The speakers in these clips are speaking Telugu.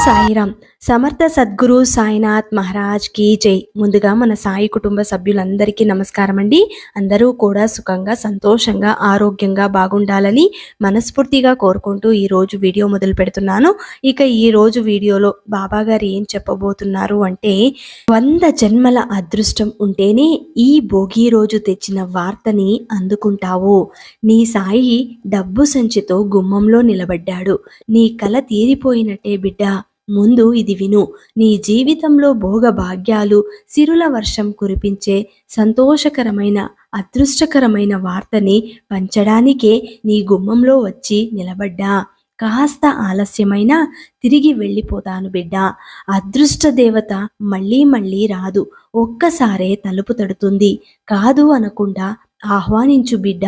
సాయిరామ్. సమర్థ సద్గురు సాయినాథ్ మహారాజ్ కి జై. ముందుగా మన సాయి కుటుంబ సభ్యులందరికీ నమస్కారం అండి. అందరూ కూడా సుఖంగా, సంతోషంగా, ఆరోగ్యంగా బాగుండాలని మనస్ఫూర్తిగా కోరుకుంటూ ఈరోజు వీడియో మొదలు పెడుతున్నాను. ఇక ఈరోజు వీడియోలో బాబా గారు ఏం చెప్పబోతున్నారు అంటే, 100 జన్మల అదృష్టం ఉంటేనే ఈ భోగి రోజు తెచ్చిన వార్తని అందుకుంటావు. నీ సాయి డబ్బు సంచితో గుమ్మంలో నిలబడ్డాడు. నీ కల తీరిపోయినట్టే బిడ్డ. ముందు ఇది విను. నీ జీవితంలో భోగ భాగ్యాలు, సిరుల వర్షం కురిపించే సంతోషకరమైన, అదృష్టకరమైన వార్తని పంచడానికే నీ గుమ్మంలో వచ్చి నిలబడ్డా. కాస్త ఆలస్యమైనా తిరిగి వెళ్ళిపోతాను బిడ్డ. అదృష్ట దేవత మళ్ళీ మళ్ళీ రాదు, ఒక్కసారే తలుపు తడుతుంది. కాదు అనకుండా ఆహ్వానించు బిడ్డ.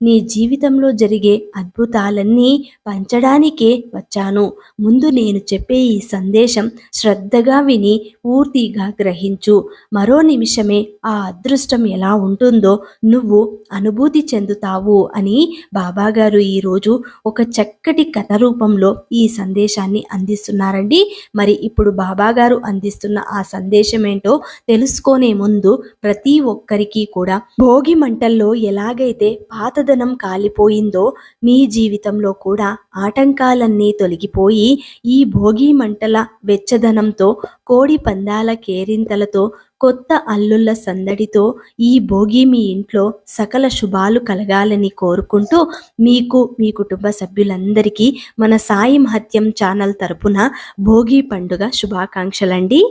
నీ జీవితంలో జరిగే అద్భుతాలన్నీ పంచడానికే వచ్చాను. ముందు నేను చెప్పే ఈ సందేశం శ్రద్ధగా విని పూర్తిగా గ్రహించు. మరో నిమిషమే ఆ అదృష్టం ఎలా ఉంటుందో నువ్వు అనుభూతి చెందుతావు అని బాబాగారు ఈరోజు ఒక చక్కటి కథ రూపంలో ఈ సందేశాన్ని అందిస్తున్నారండి. మరి ఇప్పుడు బాబాగారు అందిస్తున్న ఆ సందేశం ఏంటో తెలుసుకునే ముందు ప్రతి ఒక్కరికి కూడా భోగి మంటల్లో ఎలాగైతే పాతదనం కాలిపోయిందో మీ జీవితంలో కూడా ఆటంకాలన్నీ తొలగిపోయి ఈ భోగి మంటల వెచ్చదనంతో, కోడి పందాల కేరింతలతో, కొత్త అల్లుళ్ళ సందడితో ఈ భోగి మీ ఇంట్లో సకల శుభాలు కలగాలని కోరుకుంటూ మీకు, మీ కుటుంబ సభ్యులందరికీ మన సాయి మహత్యం ఛానల్ తరపున భోగి పండుగ శుభాకాంక్షలండి.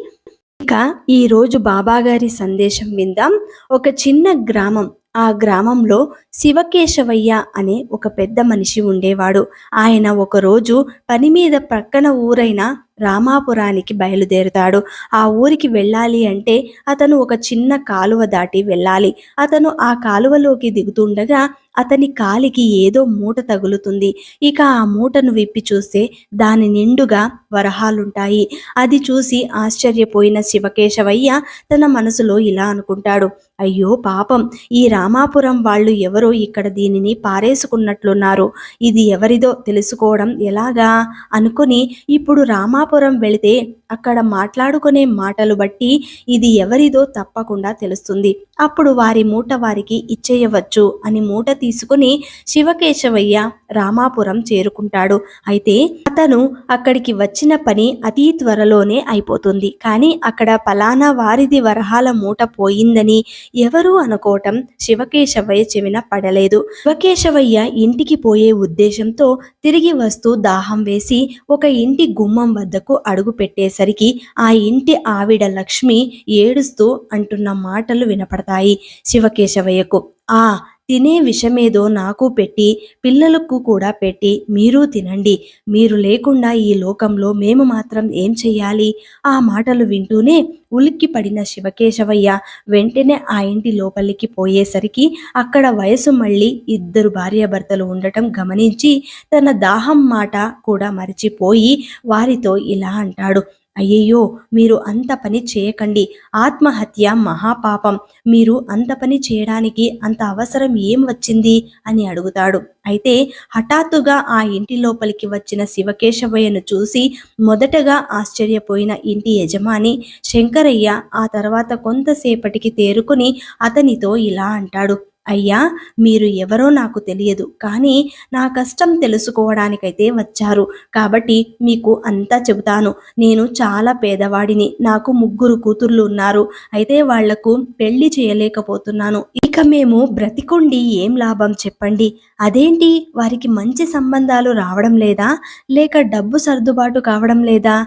ఇక ఈరోజు బాబాగారి సందేశం విందాం. ఒక చిన్న గ్రామం. ఆ గ్రామంలో శివకేశవయ్య అనే ఒక పెద్ద మనిషి ఉండేవాడు. ఆయన ఒకరోజు పని మీద ప్రక్కన ఊరైన రామాపురానికి బయలుదేరుతాడు. ఆ ఊరికి వెళ్ళాలి అంటే అతను ఒక చిన్న కాలువ దాటి వెళ్ళాలి. అతను ఆ కాలువలోకి దిగుతుండగా అతని కాలికి ఏదో మూట తగులుతుంది. ఇక ఆ మూటను విప్పి చూస్తే దాని నిండుగా వరహాలుంటాయి. అది చూసి ఆశ్చర్యపోయిన శివకేశవయ్య తన మనసులో ఇలా అనుకుంటాడు, అయ్యో పాపం, ఈ రామాపురం వాళ్ళు ఎవరో ఇక్కడ దీనిని పారేసుకున్నట్లున్నారు. ఇది ఎవరిదో తెలుసుకోవడం ఎలాగా అనుకుని ఇప్పుడు రామాపురం వెళితే అక్కడ మాట్లాడుకునే మాటలు బట్టి ఇది ఎవరిదో తప్పకుండా తెలుస్తుంది. అప్పుడు వారి మూట వారికి ఇచ్చేయవచ్చు అని మూట తీసుకుని శివకేశవయ్య రామాపురం చేరుకుంటాడు. అయితే అతను అక్కడికి వచ్చిన పని అతి త్వరలోనే అయిపోతుంది. కానీ అక్కడ పలానా వారిది వరహాల మూట పోయిందని ఎవరూ అనుకోవటం శివకేశవయ్య చెవిన పడలేదు. శివకేశవయ్య ఇంటికి పోయే ఉద్దేశంతో తిరిగి వస్తూ దాహం వేసి ఒక ఇంటి గుమ్మం వద్దకు అడుగు పెట్టేసరికి ఆ ఇంటి ఆవిడ లక్ష్మి ఏడుస్తూ అంటున్న మాటలు వినపడతాయి శివకేశవయ్యకు. ఆ తినే విషమేదో నాకు పెట్టి, పిల్లలకు కూడా పెట్టి మీరు తినండి. మీరు లేకుండా ఈ లోకంలో మేము మాత్రం ఏం చెయ్యాలి? ఆ మాటలు వింటూనే ఉలిక్కి పడిన శివకేశవయ్య వెంటనే ఆ ఇంటి లోపలికి పోయేసరికి అక్కడ వయసు మళ్ళీ 2 భార్యాభర్తలు ఉండటం గమనించి తన దాహం మాట కూడా మరిచిపోయి వారితో ఇలా అంటాడు, అయ్యయ్యో, మీరు అంత పని చేయకండి. ఆత్మహత్య మహాపాపం. మీరు అంత పని చేయడానికి అంత అవసరం ఏం వచ్చింది అని అడుగుతాడు. అయితే హఠాత్తుగా ఆ ఇంటి లోపలికి వచ్చిన శివకేశవయ్యను చూసి మొదటగా ఆశ్చర్యపోయిన ఇంటి యజమాని శంకరయ్య ఆ తర్వాత కొంతసేపటికి తేరుకుని అతనితో ఇలా అంటాడు, అయ్యా, మీరు ఎవరో నాకు తెలియదు, కానీ నా కష్టం తెలుసుకోవడానికైతే వచ్చారు కాబట్టి మీకు అంతా చెబుతాను. నేను చాలా పేదవాడిని. నాకు 3 కూతుర్లు ఉన్నారు. అయితే వాళ్లకు పెళ్లి చేయలేకపోతున్నాను. ఇక మేము బ్రతికుండి ఏం లాభం చెప్పండి? అదేంటి, వారికి మంచి సంబంధాలు రావడం లేదా? లేక డబ్బు సర్దుబాటు కావడం లేదా?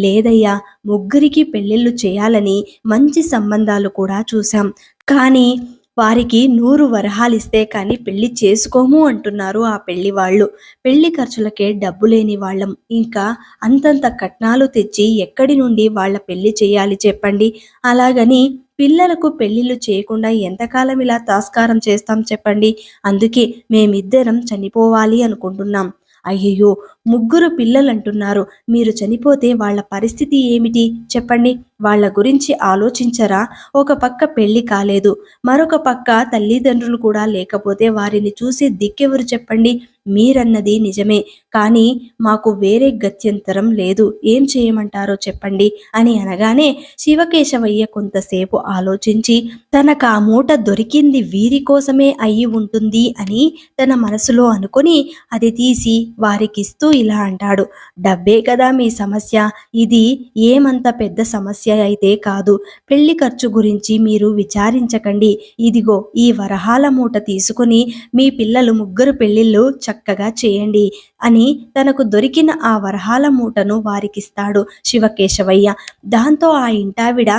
లేదయ్యా, 3కి పెళ్ళిళ్ళు చేయాలని మంచి సంబంధాలు కూడా చూశాం. కానీ వారికి 100 వరహాలిస్తే కానీ పెళ్లి చేసుకోము అంటున్నారు ఆ పెళ్లి వాళ్ళు. పెళ్లి ఖర్చులకే డబ్బు లేని వాళ్ళం. ఇంకా అంతంత కట్నాలు తెచ్చి ఎక్కడి నుండి వాళ్ళ పెళ్లి చేయాలి చెప్పండి? అలాగని పిల్లలకు పెళ్లిళ్ళు చేయకుండా ఎంతకాలం ఇలా తాస్కారం చేస్తాం చెప్పండి? అందుకే మేమిద్దరం చనిపోవాలి అనుకుంటున్నాం. అయ్యయ్యో, 3 పిల్లలు అంటున్నారు. మీరు చనిపోతే వాళ్ళ పరిస్థితి ఏమిటి చెప్పండి? వాళ్ళ గురించి ఆలోచించరా? ఒక పక్క పెళ్లి కాలేదు, మరొక పక్క తల్లిదండ్రులు కూడా లేకపోతే వారిని చూసే దిక్కెవరు చెప్పండి? మీరన్నది నిజమే, కానీ మాకు వేరే గత్యంతరం లేదు, ఏం చేయమంటారో చెప్పండి అని అనగానే శివకేశవయ్య కొంతసేపు ఆలోచించి తనకు ఆ మూట దొరికింది వీరి కోసమే అయి ఉంటుంది అని తన మనసులో అనుకొని అది తీసి వారికిస్తూ ఇలా అంటాడు, డబ్బే కదా మీ సమస్య, ఇది ఏమంత పెద్ద సమస్య అయితే కాదు, పెళ్లి ఖర్చు గురించి మీరు విచారించకండి, ఇదిగో ఈ వరహాల మూట తీసుకుని మీ పిల్లలు ముగ్గురు పెళ్లిళ్ళు చక్కగా చేయండి అని తనకు దొరికిన ఆ వరహాల మూటను వారికిస్తాడు శివకేశవయ్య. దాంతో ఆ ఇంటావిడ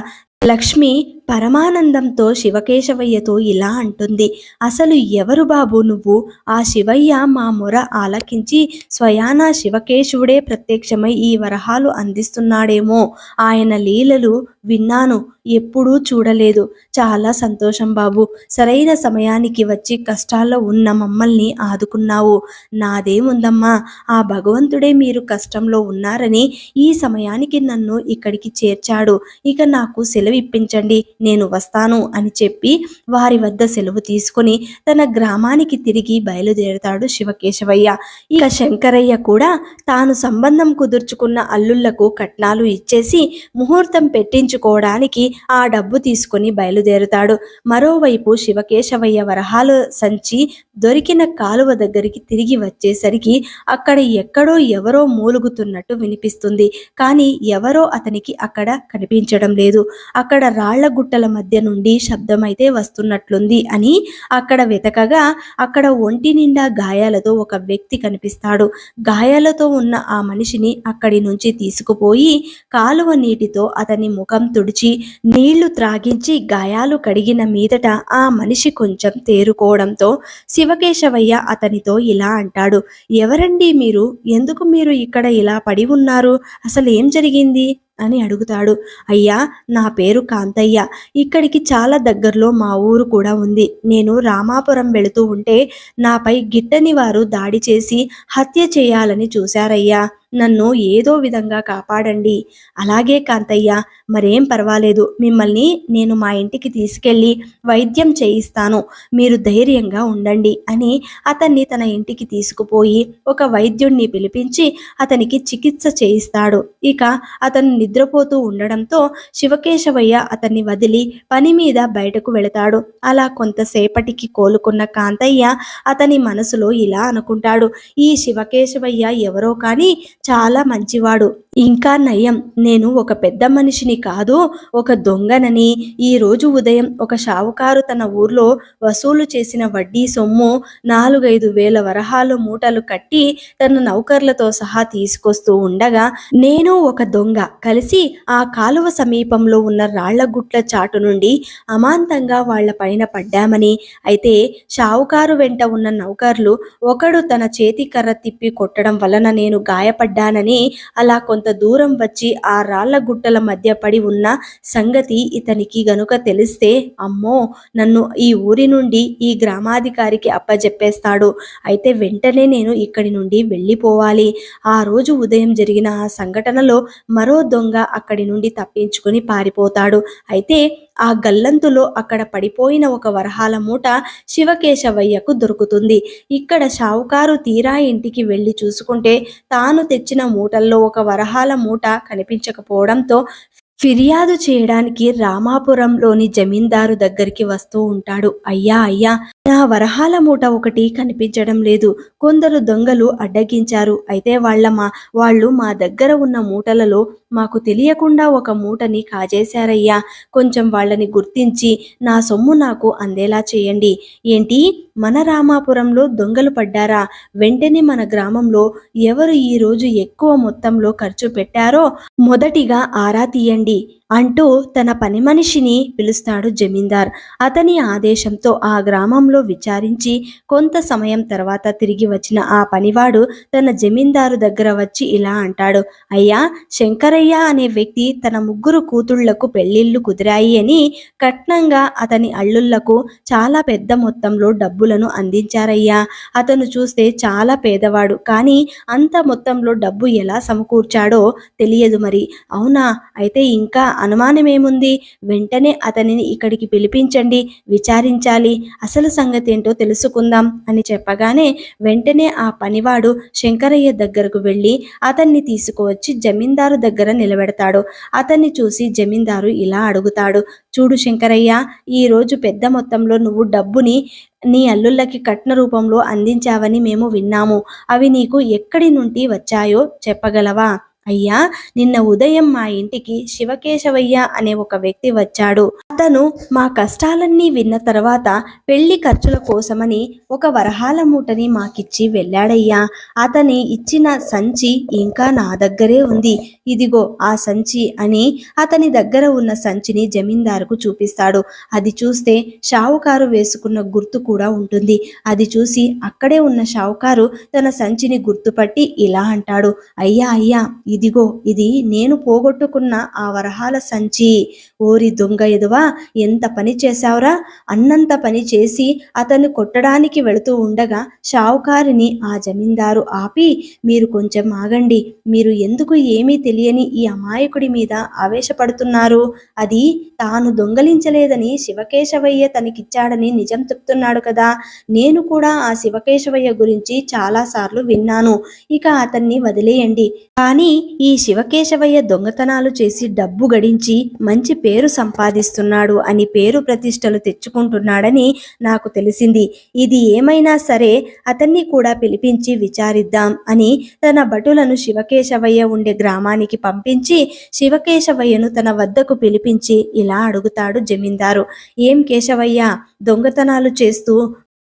లక్ష్మి పరమానందంతో శివకేశవయ్యతో ఇలా అంటుంది, అసలు ఎవరు బాబు నువ్వు? ఆ శివయ్య మా మొర ఆలకించి స్వయానా శివకేశవుడే ప్రత్యక్షమై ఈ వరహాలు అందిస్తున్నాడేమో, ఆయన లీలలు విన్నాను, ఎప్పుడూ చూడలేదు, చాలా సంతోషం బాబు, సరైన సమయానికి వచ్చి కష్టాల్లో ఉన్న మమ్మల్ని ఆదుకున్నావు, నాదేముందమ్మా, ఆ భగవంతుడే మీరు కష్టంలో ఉన్నారని ఈ సమయానికి నన్ను ఇక్కడికి చేర్చాడు, ఇక నాకు సెలవు ఇప్పించండి, నేను వస్తాను అని చెప్పి వారి వద్ద సెలవు తీసుకుని తన గ్రామానికి తిరిగి బయలుదేరుతాడు శివకేశవయ్య. ఇక శంకరయ్య కూడా తాను సంబంధం కుదుర్చుకున్న అల్లుళ్లకు కట్నాలు ఇచ్చేసి ముహూర్తం పెట్టించుకోవడానికి ఆ డబ్బు తీసుకుని బయలుదేరుతాడు. మరోవైపు శివకేశవయ్య వరహాలు సంచి దొరికిన కాలువ దగ్గరికి తిరిగి వచ్చేసరికి అక్కడ ఎక్కడో ఎవరో మూలుగుతున్నట్టు వినిపిస్తుంది, కానీ ఎవరో అతనికి అక్కడ కనిపించడం లేదు. అక్కడ రాళ్ల గుట్టల మధ్య నుండి శబ్దం అయితే వస్తున్నట్లుంది అని అక్కడ వెతకగా అక్కడ ఒంటి నిండా గాయాలతో ఒక వ్యక్తి కనిపిస్తాడు. గాయాలతో ఉన్న ఆ మనిషిని అక్కడి నుంచి తీసుకుపోయి కాలువ నీటితో అతని ముఖం తుడిచి నీళ్లు త్రాగించి గాయాలు కడిగిన మీదట ఆ మనిషి కొంచెం తేరుకోవడంతో శివకేశవయ్య అతనితో ఇలా అంటాడు, ఎవరండి మీరు, ఎందుకు మీరు ఇక్కడ ఇలా పడి ఉన్నారు, అసలు ఏం జరిగింది అని అడుగుతాడు. అయ్యా, నా పేరు కాంతయ్య, ఇక్కడికి చాలా దగ్గరలో మా ఊరు కూడా ఉంది, నేను రామాపురం వెళుతూ ఉంటే నాపై గిట్టని వారు దాడి చేసి హత్య చేయాలని చూశారయ్యా, నన్ను ఏదో విధంగా కాపాడండి. అలాగే కాంతయ్య, మరేం పర్వాలేదు, మిమ్మల్ని నేను మా ఇంటికి తీసుకెళ్ళి వైద్యం చేయిస్తాను, మీరు ధైర్యంగా ఉండండి అని అతన్ని తన ఇంటికి తీసుకుపోయి ఒక వైద్యుణ్ణి పిలిపించి అతనికి చికిత్స చేయిస్తాడు. ఇక అతను నిద్రపోతూ ఉండడంతో శివకేశవయ్య అతన్ని వదిలి పని మీద బయటకు వెళతాడు. అలా కొంతసేపటికి కోలుకున్న కాంతయ్య అతని మనసులో ఇలా అనుకుంటాడు, ఈ శివకేశవయ్య ఎవరో కానీ చాలా మంచివాడు, ఇంకా నయం, నేను ఒక పెద్ద మనిషిని కాదు, ఒక దొంగనని, ఈ రోజు ఉదయం ఒక షావుకారు తన ఊర్లో వసూలు చేసిన వడ్డీ సొమ్ము 4-5 వేల వరహాలు మూటలు కట్టి తన నౌకర్లతో సహా తీసుకొస్తూ ఉండగా నేను ఒక దొంగ కలిసి ఆ కాలువ సమీపంలో ఉన్న రాళ్లగుట్ల చాటు నుండి అమాంతంగా వాళ్ల పైన పడ్డామని, అయితే షావుకారు వెంట ఉన్న నౌకర్లు ఒకడు తన చేతి కర్ర తిప్పి కొట్టడం వలన నేను గాయపడ్డానని, అలా కొంత దూరం వచ్చి ఆ రాళ్ల గుట్టల మధ్య పడి ఉన్న సంగతి ఇతనికి గనుక తెలిస్తే అమ్మో, నన్ను ఈ ఊరి నుండి ఈ గ్రామాధికారికి అప్పజెప్పేస్తాడు, అయితే వెంటనే నేను ఇక్కడి నుండి వెళ్ళిపోవాలి. ఆ రోజు ఉదయం జరిగిన ఆ సంఘటనలో మరో దొంగ అక్కడి నుండి తప్పించుకుని పారిపోతాడు. అయితే ఆ గల్లంతులో అక్కడ పడిపోయిన ఒక వరహాల మూట శివకేశవయ్యకు దొరుకుతుంది. ఇక్కడ షావుకారు తీరా ఇంటికి వెళ్ళి చూసుకుంటే తాను తెచ్చిన మూటల్లో ఒక వరహాల మూట కనిపించకపోవడంతో ఫిర్యాదు చేయడానికి రామాపురంలోని జమీందారు దగ్గరికి వస్తూ ఉంటాడు. అయ్యా అయ్యా, నా వరహాల మూట ఒకటి కనిపించడం లేదు, కొందరు దొంగలు అడ్డగించారు, అయితే వాళ్ళు మా దగ్గర ఉన్న మూటలలో మాకు తెలియకుండా ఒక మూటని కాజేశారయ్యా, కొంచెం వాళ్ళని గుర్తించి నా సొమ్ము నాకు అందేలా చేయండి. ఏంటి, మన రామాపురంలో దొంగలు పడ్డారా? వెంటనే మన గ్రామంలో ఎవరు ఈరోజు ఎక్కువ మొత్తంలో ఖర్చు పెట్టారో మొదటిగా ఆరా తీయండి అంటూ తన పని మనిషిని పిలుస్తాడు జమీందార్. అతని ఆదేశంతో ఆ గ్రామంలో విచారించి కొంత సమయం తర్వాత తిరిగి వచ్చిన ఆ పనివాడు తన జమీందారు దగ్గర వచ్చి ఇలా అంటాడు, అయ్యా, శంకరయ్య అనే వ్యక్తి తన 3 కూతుళ్లకు పెళ్లిళ్లు కుదిరాయి అని కట్నంగా అతని అల్లుళ్లకు చాలా పెద్ద మొత్తంలో డబ్బులను అందించారయ్యా. అతను చూస్తే చాలా పేదవాడు, కానీ అంత మొత్తంలో డబ్బు ఎలా సమకూర్చాడో తెలియదు మరి. అవునా, అయితే ఇంకా అనుమానమేముంది, వెంటనే అతనిని ఇక్కడికి పిలిపించండి, విచారించాలి, అసలు సంగతి ఏంటో తెలుసుకుందాం అని చెప్పగానే వెంటనే ఆ పనివాడు శంకరయ్య దగ్గరకు వెళ్ళి అతన్ని తీసుకువచ్చి జమీందారు దగ్గర నిలబెడతాడు. అతన్ని చూసి జమీందారు ఇలా అడుగుతాడు, చూడు శంకరయ్య, ఈరోజు పెద్ద మొత్తంలో నువ్వు డబ్బుని నీ అల్లుళ్ళకి కట్న రూపంలో అందించావని మేము విన్నాము. అవి నీకు ఎక్కడి నుండి వచ్చాయో చెప్పగలవా? అయ్యా, నిన్న ఉదయం మా ఇంటికి శివకేశవయ్య అనే ఒక వ్యక్తి వచ్చాడు. అతను మా కష్టాలన్నీ విన్న తర్వాత పెళ్లి ఖర్చుల కోసమని ఒక వరహాల మూటని మాకిచ్చి వెళ్ళాడయ్యా. అతని ఇచ్చిన సంచి ఇంకా నా దగ్గరే ఉంది. ఇదిగో ఆ సంచి అని అతని దగ్గర ఉన్న సంచిని జమీందారుకు చూపిస్తాడు. అది చూస్తే షావుకారు వేసుకున్న గుర్తు కూడా ఉంటుంది. అది చూసి అక్కడే ఉన్న షావుకారు తన సంచిని గుర్తుపట్టి ఇలా అంటాడు, అయ్యా అయ్యా, ఇదిగో ఇది నేను పోగొట్టుకున్న ఆ వరహాల సంచి. ఓరి దొంగ ఎదువా, ఎంత పని చేశావురా? అన్నంత పని చేసి అతను కొట్టడానికి వెళుతూ ఉండగా షావుకారిని ఆ జమీందారు ఆపి, మీరు కొంచెం ఆగండి, మీరు ఎందుకు ఏమీ తెలియని ఈ అమాయకుడి మీద ఆవేశపడుతున్నారు? అది తాను దొంగలించలేదని శివకేశవయ్య తనకిచ్చాడని నిజం చెప్తున్నాడు కదా. నేను కూడా ఆ శివకేశవయ్య గురించి చాలాసార్లు విన్నాను. ఇక అతన్ని వదిలేయండి. కానీ ఈ శివకేశవయ్య దొంగతనాలు చేసి డబ్బు గడించి మంచి పేరు సంపాదిస్తున్నాడు అని పేరు ప్రతిష్టలు తెచ్చుకుంటున్నాడని నాకు తెలిసింది. ఇది ఏమైనా సరే అతన్ని కూడా పిలిపించి విచారిద్దాం అని తన భటులను శివకేశవయ్య ఉండే గ్రామానికి పంపించి శివకేశవయ్యను తన వద్దకు పిలిపించి ఇలా అడుగుతాడు జమీందారు, ఏం కేశవయ్య, దొంగతనాలు చేస్తూ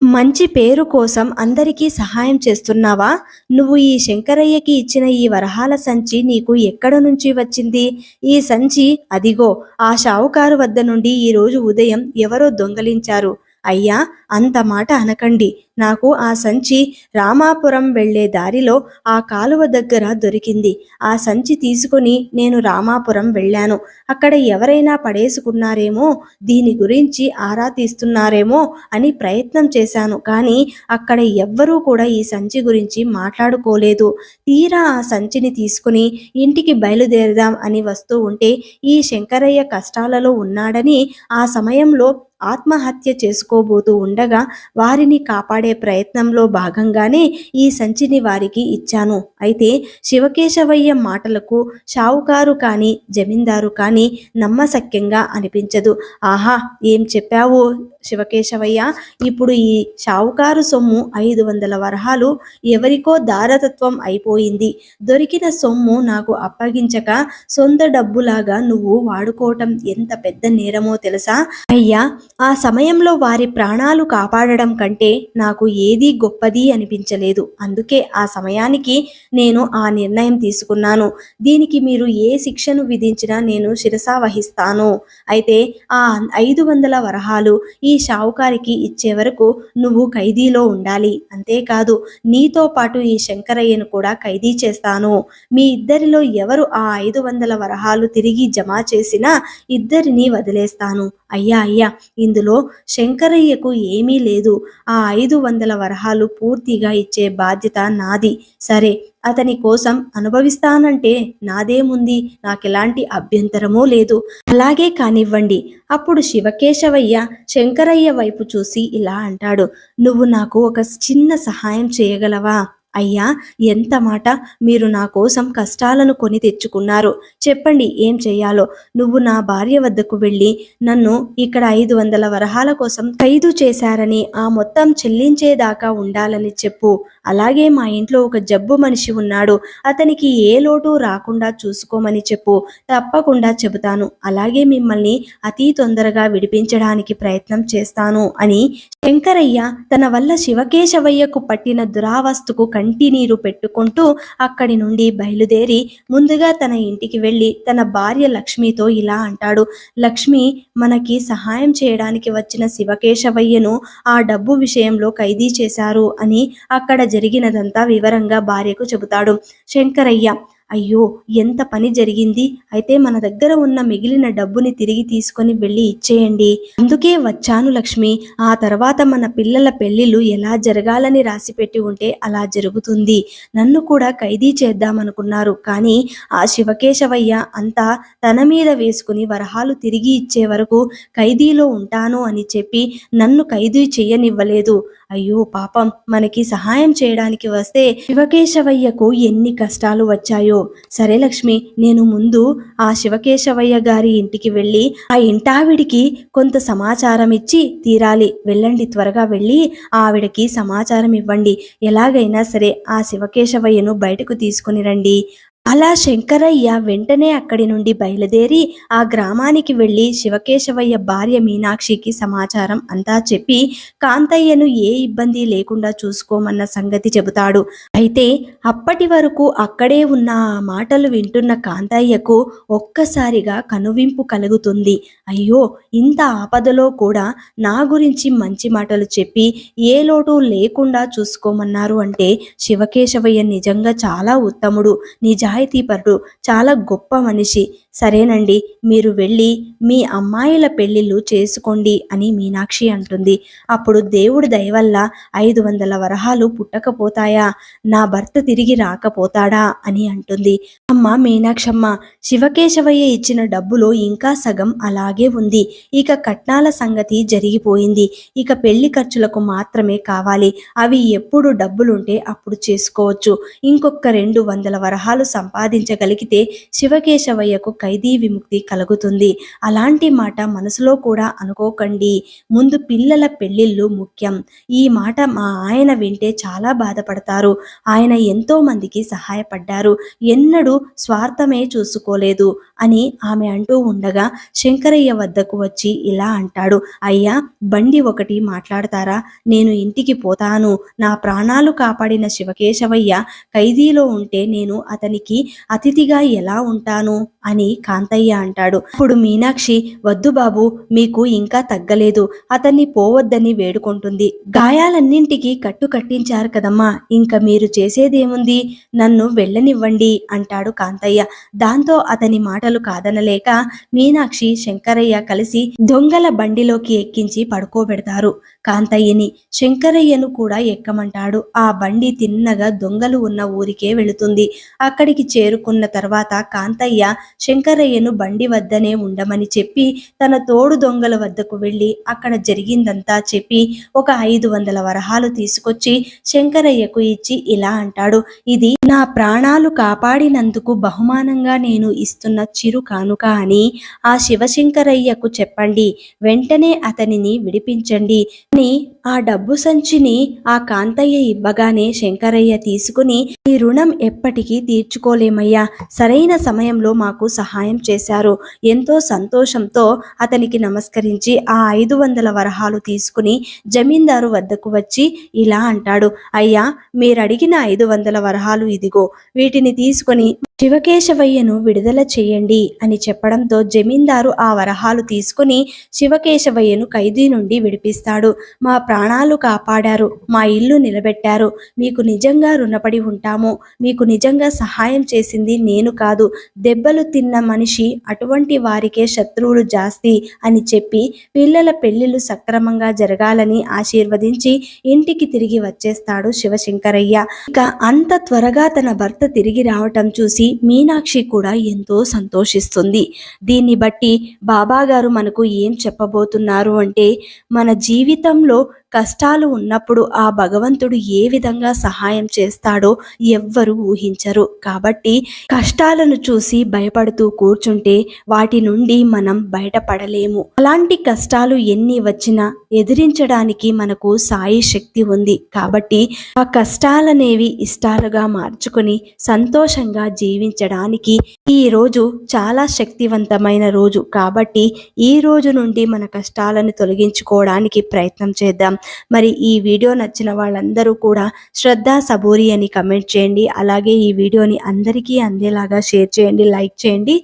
మంచి పేరు కోసం అందరికీ సహాయం చేస్తున్నావా? నువ్వు ఈ శంకరయ్యకి ఇచ్చిన ఈ వరహాల సంచి నీకు ఎక్కడ నుంచి వచ్చింది? ఈ సంచి అదిగో ఆ షావుకారు వద్ద నుండి ఈరోజు ఉదయం ఎవరో దొంగలించారు. అయ్యా, అంత మాట అనకండి. నాకు ఆ సంచి రామాపురం వెళ్లే దారిలో ఆ కాలువ దగ్గర దొరికింది. ఆ సంచి తీసుకుని నేను రామాపురం వెళ్ళాను. అక్కడ ఎవరైనా పడేసుకున్నారేమో, దీని గురించి ఆరా తీస్తున్నారేమో అని ప్రయత్నం చేశాను. కానీ అక్కడ ఎవ్వరూ కూడా ఈ సంచి గురించి మాట్లాడుకోలేదు. తీరా ఆ సంచిని తీసుకుని ఇంటికి బయలుదేరదాం అని వస్తూ ఉంటే ఈ శంకరయ్య కష్టాలలో ఉన్నాడని ఆ సమయంలో ఆత్మహత్య చేసుకోబోతూ ఉండగా వారిని కాపాడే ప్రయత్నంలో భాగంగానే ఈ సంచిని వారికి ఇచ్చాను. అయితే శివకేశవయ్య మాటలకు షావుకారు కానీ జమీందారు కానీ నమ్మశక్యంగా అనిపించదు. ఆహా, ఏం చెప్పావు శివకేశవయ్య, ఇప్పుడు ఈ షావుకారు సొమ్ము 500 వరహాలు ఎవరికో దారతత్వం అయిపోయింది. దొరికిన సొమ్ము నాకు అప్పగించక సొంత డబ్బులాగా నువ్వు వాడుకోవటం ఎంత పెద్ద నేరమో తెలుసా? అయ్యా, ఆ సమయంలో వారి ప్రాణాలు కాపాడడం కంటే నాకు ఏదీ గొప్పది అనిపించలేదు. అందుకే ఆ సమయానికి నేను ఆ నిర్ణయం తీసుకున్నాను. దీనికి మీరు ఏ శిక్షను విధించినా నేను శిరసా వహిస్తాను. అయితే ఆ 500 వరహాలు ఈ షావుకారికి ఇచ్చే వరకు నువ్వు ఖైదీలో ఉండాలి. అంతేకాదు, నీతో పాటు ఈ శంకరయ్యను కూడా ఖైదీ చేస్తాను. మీ ఇద్దరిలో ఎవరు ఆ 500 వరహాలు తిరిగి జమ చేసినా ఇద్దరిని వదిలేస్తాను. అయ్యా అయ్యా, ఇందులో శంకరయ్యకు ఏమీ లేదు. ఆ 500 వరహాలు పూర్తిగా ఇచ్చే బాధ్యత నాది. సరే, అతని కోసం అనుభవిస్తానంటే నాదేముంది, నాకెలాంటి అభ్యంతరమూ లేదు. అలాగే కానివ్వండి. అప్పుడు శివకేశవయ్య శంకరయ్య వైపు చూసి ఇలా అంటాడు, నువ్వు నాకు ఒక చిన్న సహాయం చేయగలవా? అయ్యా, ఎంత మాట, మీరు నా కోసం కష్టాలను కొని తెచ్చుకున్నారు. చెప్పండి, ఏం చెయ్యాలో. నువ్వు నా భార్య వద్దకు వెళ్ళి నన్ను ఇక్కడ 500 వరహాల కోసం ఖైదు చేశారని ఆ మొత్తం చెల్లించేదాకా ఉండాలని చెప్పు. అలాగే మా ఇంట్లో ఒక జబ్బు మనిషి ఉన్నాడు, అతనికి ఏ లోటు రాకుండా చూసుకోమని చెప్పు. తప్పకుండా చెబుతాను. అలాగే మిమ్మల్ని అతి తొందరగా విడిపించడానికి ప్రయత్నం చేస్తాను అని శంకరయ్య తన వల్ల శివకేశవయ్యకు పట్టిన దురావస్థకు కంటి నీరు పెట్టుకుంటూ అక్కడి నుండి బయలుదేరి ముందుగా తన ఇంటికి వెళ్ళి తన భార్య లక్ష్మితో ఇలా అంటాడు, లక్ష్మి, మనకి సహాయం చేయడానికి వచ్చిన శివకేశవయ్యను ఆ డబ్బు విషయంలో ఖైదీ చేశారు అని అక్కడ జరిగినదంతా వివరంగా భార్యకు చెబుతాడు. శంకరయ్య, అయ్యో ఎంత పని జరిగింది, అయితే మన దగ్గర ఉన్న మిగిలిన డబ్బుని తిరిగి తీసుకొని వెళ్ళి ఇచ్చేయండి. అందుకే వచ్చాను లక్ష్మి. ఆ తర్వాత మన పిల్లల పెళ్లిళ్ళు ఎలా జరగాలని రాసిపెట్టి ఉంటే అలా జరుగుతుంది. నన్ను కూడా ఖైదీ చేద్దామనుకున్నారు, కానీ ఆ శివకేశవయ్య అంతా తన మీద వేసుకుని వరహాలు తిరిగి ఇచ్చే వరకు ఖైదీలో ఉంటాను అని చెప్పి నన్ను ఖైదీ చెయ్యనివ్వలేదు. అయ్యో పాపం, మనకి సహాయం చేయడానికి వస్తే శివకేశవయ్యకు ఎన్ని కష్టాలు వచ్చాయో. సరే లక్ష్మి, నేను ముందు ఆ శివకేశవయ్య గారి ఇంటికి వెళ్ళి ఆ ఇంటావిడికి కొంత సమాచారం ఇచ్చి తీరాలి. వెళ్ళండి, త్వరగా వెళ్ళి ఆవిడకి సమాచారం ఇవ్వండి. ఎలాగైనా సరే ఆ శివకేశవయ్యను బయటకు తీసుకుని రండి. అలా శంకరయ్య వెంటనే అక్కడి నుండి బయలుదేరి ఆ గ్రామానికి వెళ్ళి శివకేశవయ్య భార్య మీనాక్షికి సమాచారం అంతా చెప్పి కాంతయ్యను ఏ ఇబ్బంది లేకుండా చూసుకోమన్న సంగతి చెబుతాడు. అయితే అప్పటి వరకు అక్కడే ఉన్న ఆ మాటలు వింటున్న కాంతయ్యకు ఒక్కసారిగా కనువింపు కలుగుతుంది. అయ్యో, ఇంత ఆపదలో కూడా నా గురించి మంచి మాటలు చెప్పి ఏ లోటు లేకుండా చూసుకోమన్నారు అంటే శివకేశవయ్య నిజంగా చాలా ఉత్తముడు, నిజాయితీపరుడు, చాలా గొప్ప మనిషి. సరేనండి, మీరు వెళ్ళి మీ అమ్మాయిల పెళ్ళిళ్ళు చేసుకోండి అని మీనాక్షి అంటుంది. అప్పుడు దేవుడి దయవల్ల 500 వరహాలు పుట్టకపోతాయా, నా భర్త తిరిగి రాకపోతాడా అని అంటుంది. అమ్మ మీనాక్షమ్మ, శివకేశవయ్య ఇచ్చిన డబ్బులో ఇంకా సగం అలాగే ఉంది. ఇక కట్నాల సంగతి జరిగిపోయింది. ఇక పెళ్లి ఖర్చులకు మాత్రమే కావాలి. అవి ఎప్పుడు డబ్బులుంటే అప్పుడు చేసుకోవచ్చు. ఇంకొక 200 వరహాలు సంపాదించగలిగితే శివకేశవయ్యకు ఖైదీ విముక్తి కలుగుతుంది. అలాంటి మాట మనసులో కూడా అనుకోకండి. ముందు పిల్లల పెళ్ళిళ్ళు ముఖ్యం. ఈ మాట మా ఆయన వింటే చాలా బాధపడతారు. ఆయన ఎంతో మందికి సహాయపడ్డారు, ఎన్నడూ స్వార్థమే చూసుకోలేదు అని ఆమె అంటూ ఉండగా శంకరయ్య వద్దకు వచ్చి ఇలా అంటాడు. అయ్యా, బండి ఒకటి మాట్లాడతారా? నేను ఇంటికి పోతాను. నా ప్రాణాలు కాపాడిన శివకేశవయ్య ఖైదీలో ఉంటే నేను అతనికి అతిథిగా ఎలా ఉంటాను అని కాంతయ్య అంటాడు. ఇప్పుడు మీనాక్షి, వద్దు బాబు, మీకు ఇంకా తగ్గలేదు, అతన్ని పోవద్దని వేడుకుంటుంది. గాయాలన్నింటికి కట్టు కట్టించారు కదమ్మా, ఇంకా మీరు చేసేదేముంది, నన్ను వెళ్ళనివ్వండి అంటాడు కాంతయ్య. దాంతో అతని మాటలు కాదనలేక మీనాక్షి శంకరయ్య కలిసి దొంగల బండిలోకి ఎక్కించి పడుకోబెడతారు కాంతయ్యని. శంకరయ్యను కూడా ఎక్కమంటాడు. ఆ బండి తిన్నగా దొంగలు ఉన్న ఊరికే వెళుతుంది. అక్కడికి చేరుకున్న తర్వాత కాంతయ్య శంకరయ్యను బండి వద్దనే ఉండమని చెప్పి తన తోడు దొంగల వద్దకు వెళ్ళి అక్కడ జరిగిందంతా చెప్పి ఒక 500 వరహాలు తీసుకొచ్చి శంకరయ్యకు ఇచ్చి ఇలా అంటాడు. ఇది నా ప్రాణాలు కాపాడినందుకు బహుమానంగా నేను ఇస్తున్న చిరు కానుక అని ఆ శివశంకరయ్యకు చెప్పండి. వెంటనే అతనిని విడిపించండి అని ఆ డబ్బు సంచిని ఆ కాంతయ్య ఇవ్వగానే శంకరయ్య తీసుకుని, ఈ రుణం ఎప్పటికీ తీర్చుకోలేమయ్యా, సరైన సమయంలో మాకు సహాయం చేశారు. ఎంతో సంతోషంతో అతనికి నమస్కరించి ఆ 500 వరహాలు తీసుకుని జమీందారు వద్దకు వచ్చి ఇలా అంటాడు. అయ్యా, మీరడిగిన 500 వరహాలు ఇదిగో, వీటిని తీసుకొని శివకేశవయ్యను విడుదల చేయండి అని చెప్పడంతో జమీందారు ఆ వరహాలు తీసుకుని శివకేశవయ్యను ఖైదీ నుండి విడిపిస్తాడు. మా ప్రాణాలు కాపాడారు, మా ఇల్లు నిలబెట్టారు, మీకు నిజంగా రుణపడి ఉంటాము. మీకు నిజంగా సహాయం చేసింది నేను కాదు, దెబ్బలు తిన్న మనిషి, అటువంటి వారికే శత్రువులు జాస్తి అని చెప్పి పిల్లల పెళ్లిళ్ళు సక్రమంగా జరగాలని ఆశీర్వదించి ఇంటికి తిరిగి వచ్చేస్తాడు శివశంకరయ్య. ఇక అంత త్వరగా తన భర్త తిరిగి రావటం చూసి మీనాక్షి కూడా ఎంతో సంతోషిస్తుంది. దీన్ని బట్టి బాబాగారు మనకు ఏం చెప్పబోతున్నారు అంటే, మన జీవితంలో కష్టాలు ఉన్నప్పుడు ఆ భగవంతుడు ఏ విధంగా సహాయం చేస్తాడో ఎవ్వరూ ఊహించరు. కాబట్టి కష్టాలను చూసి భయపడుతూ కూర్చుంటే వాటి నుండి మనం బయటపడలేము. అలాంటి కష్టాలు ఎన్ని వచ్చినా ఎదిరించడానికి మనకు సాయి శక్తి ఉంది. కాబట్టి ఆ కష్టాలనేవి ఇష్టాలుగా మార్చుకొని సంతోషంగా జీవించడానికి ఈ రోజు చాలా శక్తివంతమైన రోజు. కాబట్టి ఈ రోజు నుండి మన కష్టాలను తొలగించుకోవడానికి ప్రయత్నం చేద్దాం. మరి ఈ వీడియో నచ్చిన వాళ్ళందరూ కూడా శ్రద్ధ సబూరి అని కమెంట్ చేయండి. అలాగే ఈ వీడియోని అందరికీ అందేలాగా షేర్ చేయండి, లైక్ చేయండి.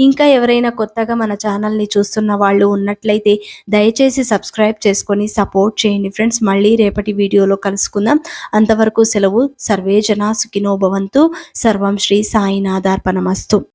ఇంకా ఎవరైనా కొత్తగా మన ఛానల్ని చూస్తున్న వాళ్ళు ఉన్నట్లయితే దయచేసి సబ్స్క్రైబ్ చేసుకొని సపోర్ట్ చేయండి ఫ్రెండ్స్. మళ్ళీ రేపటి వీడియోలో కలుసుకుందాం. అంతవరకు సెలవు. సర్వే జన సుఖినో భవంతు. సర్వం శ్రీ సాయినాథార్పణమస్తు.